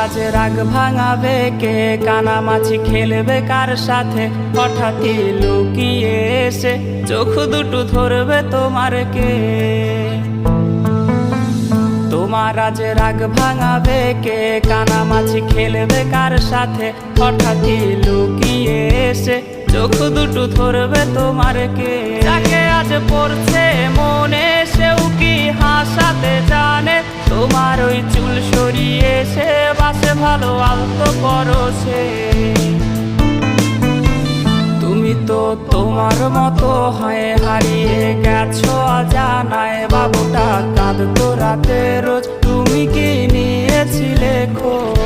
আজ রাগ ভাঙাবে কে, কানামাছি খেলবে কার সাথে, হঠাৎই লুকিয়ে এসে চোখ দুটো ধরবে তোমার কে। তোমার আজ রাগ ভাঙাবে কে, কানামাছি খেলবে কার সাথে, হঠাৎই লুকিয়ে এসে চোখ দুটো ধরবে তোমার কে। যাকে আজ পড়ছে মনে সেও কি হাসাতে জানে, তোমার ওই চুল সরিয়ে সে বাসে ভালো আলতো করো সে। তুমি তো তোমার মতো হয়ে হারিয়ে গেছো অজানায়, বাবুটা কাঁদতো রাতে রোজ, তুমি কি নিয়েছিলে খোঁজ।